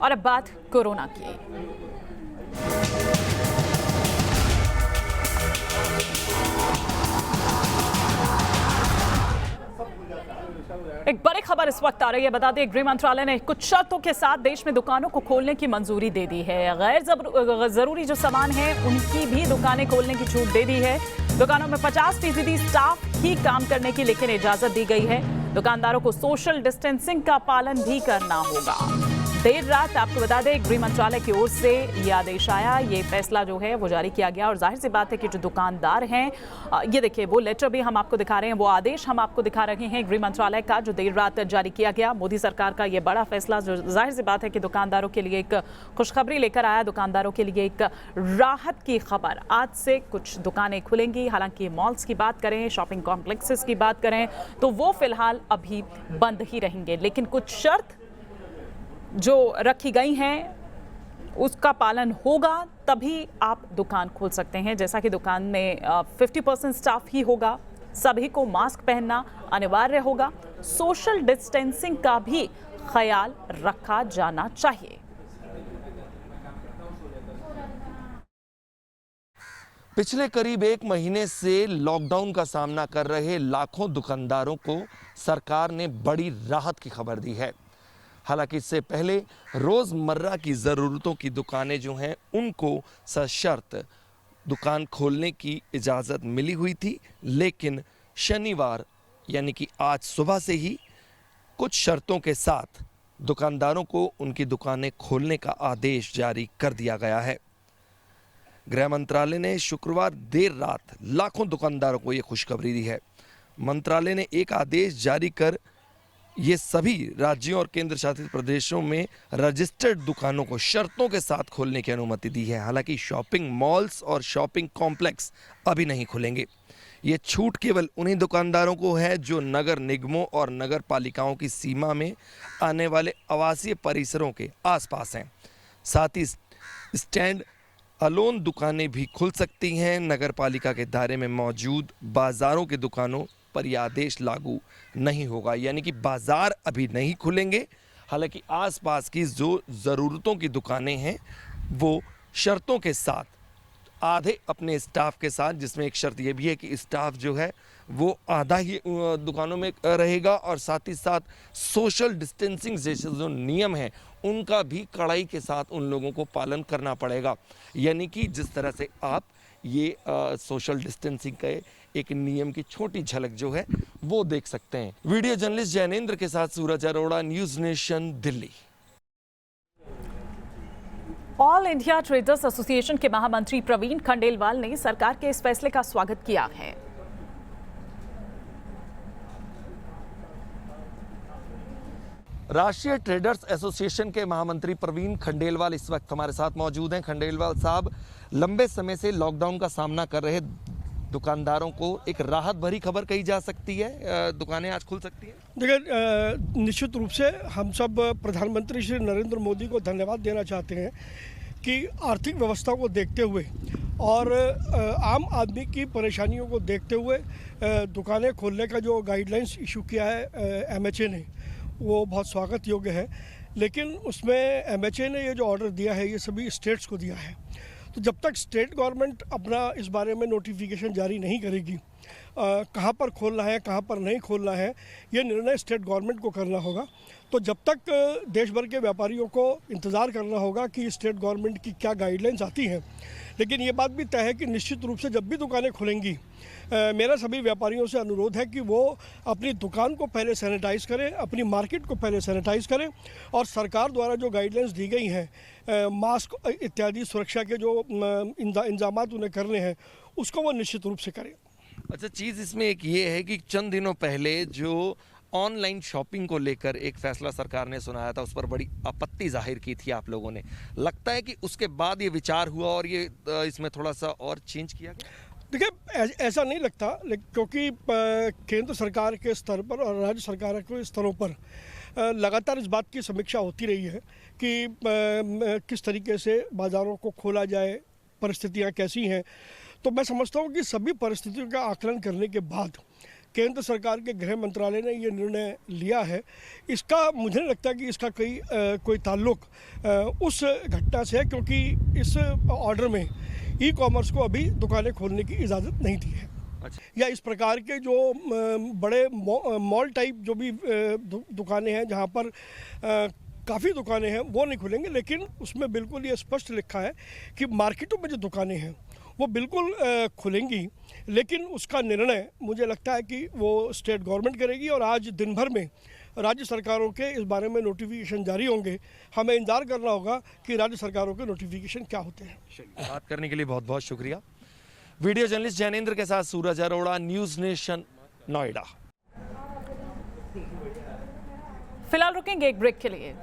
और अब बात कोरोना की। एक बड़ी खबर इस वक्त आ रही है। बता दें, गृह मंत्रालय ने कुछ शर्तों के साथ देश में दुकानों को खोलने की मंजूरी दे दी है। गैर जरूरी जो सामान है उनकी भी दुकानें खोलने की छूट दे दी है। दुकानों में 50% स्टाफ ही काम करने की लेकिन इजाजत दी गई है। दुकानदारों को सोशल डिस्टेंसिंग का पालन भी करना होगा। देर रात आपको बता दें, गृह मंत्रालय की ओर से ये आदेश आया, ये फैसला जो है वो जारी किया गया। और जाहिर सी बात है कि जो दुकानदार हैं, ये देखिए वो लेटर भी हम आपको दिखा रहे हैं, वो आदेश हम आपको दिखा रहे हैं गृह मंत्रालय का, जो देर रात जारी किया गया। मोदी सरकार का ये बड़ा फैसला जो जाहिर सी बात है कि दुकानदारों के लिए एक खुशखबरी लेकर आया, दुकानदारों के लिए एक राहत की खबर। आज से कुछ दुकानें खुलेंगी। हालांकि मॉल्स की बात करें, शॉपिंग कॉम्प्लेक्सेस की बात करें तो वो फिलहाल अभी बंद ही रहेंगे, लेकिन कुछ शर्त जो रखी गई हैं उसका पालन होगा, तभी आप दुकान खोल सकते हैं। जैसा कि दुकान में 50% स्टाफ ही होगा, सभी को मास्क पहनना अनिवार्य होगा, सोशल डिस्टेंसिंग का भी ख्याल रखा जाना चाहिए। पिछले करीब 1 महीने से लॉकडाउन का सामना कर रहे लाखों दुकानदारों को सरकार ने बड़ी राहत की खबर दी है। हालांकि इससे पहले रोज़मर्रा की ज़रूरतों की दुकानें जो हैं उनको सशर्त दुकान खोलने की इजाज़त मिली हुई थी, लेकिन शनिवार यानी कि आज सुबह से ही कुछ शर्तों के साथ दुकानदारों को उनकी दुकानें खोलने का आदेश जारी कर दिया गया है। गृह मंत्रालय ने शुक्रवार देर रात लाखों दुकानदारों को ये खुशखबरी दी है। मंत्रालय ने एक आदेश जारी कर ये सभी राज्यों और केंद्र शासित प्रदेशों में रजिस्टर्ड दुकानों को शर्तों के साथ खोलने की अनुमति दी है। हालांकि शॉपिंग मॉल्स और शॉपिंग कॉम्प्लेक्स अभी नहीं खुलेंगे। ये छूट केवल उन्हीं दुकानदारों को है जो नगर निगमों और नगर पालिकाओं की सीमा में आने वाले आवासीय परिसरों के आसपास हैं। साथ ही स्टैंड अलोन दुकानें भी खुल सकती हैं। नगर पालिका के दायरे में मौजूद बाज़ारों की दुकानों पर यह आदेश लागू नहीं होगा, यानी कि बाज़ार अभी नहीं खुलेंगे। हालांकि आसपास की जो ज़रूरतों की दुकानें हैं वो शर्तों के साथ, आधे अपने स्टाफ के साथ, जिसमें एक शर्त ये भी है कि स्टाफ जो है वो आधा ही दुकानों में रहेगा और साथ ही साथ सोशल डिस्टेंसिंग जैसे जो नियम हैं उनका भी कड़ाई के साथ उन लोगों को पालन करना पड़ेगा। यानी कि जिस तरह से आप ये सोशल डिस्टेंसिंग के एक नियम की छोटी झलक जो है वो देख सकते हैं। वीडियो जर्नलिस्ट जैनेंद्र के साथ Suraj Arora, News Nation, Delhi. All India Traders Association के महामंत्री प्रवीण खंडेलवाल ने सरकार के इस फैसले का स्वागत किया है। राष्ट्रीय ट्रेडर्स एसोसिएशन के महामंत्री प्रवीण खंडेलवाल इस वक्त हमारे साथ मौजूद हैं। खंडेलवाल साहब, लंबे समय से लॉकडाउन का सामना कर रहे दुकानदारों को एक राहत भरी खबर कही जा सकती है, दुकानें आज खुल सकती हैं। देखिए, निश्चित रूप से हम सब प्रधानमंत्री श्री नरेंद्र मोदी को धन्यवाद देना चाहते हैं कि आर्थिक व्यवस्था को देखते हुए और आम आदमी की परेशानियों को देखते हुए दुकानें खोलने का जो गाइडलाइंस इशू किया है एमएचए ने, वो बहुत स्वागत योग्य है। लेकिन उसमें एमएचए ने ये जो ऑर्डर दिया है ये सभी स्टेट्स को दिया है। तो जब तक स्टेट गवर्नमेंट अपना इस बारे में नोटिफिकेशन जारी नहीं करेगी, कहाँ पर खोलना है कहाँ पर नहीं खोलना है, ये निर्णय स्टेट गवर्नमेंट को करना होगा। तो जब तक देश भर के व्यापारियों को इंतज़ार करना होगा कि स्टेट गवर्नमेंट की क्या गाइडलाइंस आती हैं। लेकिन ये बात भी तय है कि निश्चित रूप से जब भी दुकानें खुलेंगी, मेरा सभी व्यापारियों से अनुरोध है कि वो अपनी दुकान को पहले सैनिटाइज़ करें, अपनी मार्केट को पहले सैनिटाइज़ करें और सरकार द्वारा जो गाइडलाइंस दी गई हैं, मास्क इत्यादि सुरक्षा के जो इंतजामात उन्हें करने हैं, उसको वो निश्चित रूप से करें। अच्छा, चीज़ इसमें एक ये है कि चंद दिनों पहले जो ऑनलाइन शॉपिंग को लेकर एक फैसला सरकार ने सुनाया था, उस पर बड़ी आपत्ति जाहिर की थी आप लोगों ने। लगता है कि उसके बाद ये विचार हुआ और ये इसमें थोड़ा सा और चेंज किया गया? देखिए, ऐसा नहीं लगता, क्योंकि केंद्र सरकार के स्तर पर और राज्य सरकार के स्तरों पर लगातार इस बात की समीक्षा होती रही है कि किस तरीके से बाज़ारों को खोला जाए, परिस्थितियां कैसी हैं। तो मैं समझता हूं कि सभी परिस्थितियों का आकलन करने के बाद केंद्र सरकार के गृह मंत्रालय ने ये निर्णय लिया है, इसका मुझे नहीं लगता कि इसका कोई ताल्लुक उस घटना से है, क्योंकि इस ऑर्डर में ई कॉमर्स को अभी दुकानें खोलने की इजाज़त नहीं दी है। या इस प्रकार के जो बड़े मॉल टाइप जो भी दुकानें हैं जहाँ पर काफ़ी दुकानें हैं वो नहीं खुलेंगे, लेकिन उसमें बिल्कुल ये स्पष्ट लिखा है कि मार्केटों में जो दुकानें हैं वो बिल्कुल खुलेंगी, लेकिन उसका निर्णय मुझे लगता है कि वो स्टेट गवर्नमेंट करेगी। और आज दिन भर में राज्य सरकारों के इस बारे में नोटिफिकेशन जारी होंगे। हमें इंतजार करना होगा कि राज्य सरकारों के नोटिफिकेशन क्या होते हैं। बात करने के लिए बहुत बहुत शुक्रिया। वीडियो जर्नलिस्ट जैनेंद्र के साथ सूरज अरोड़ा, न्यूज़ नेशन, नोएडा। फिलहाल रुकेंगे एक ब्रेक के लिए।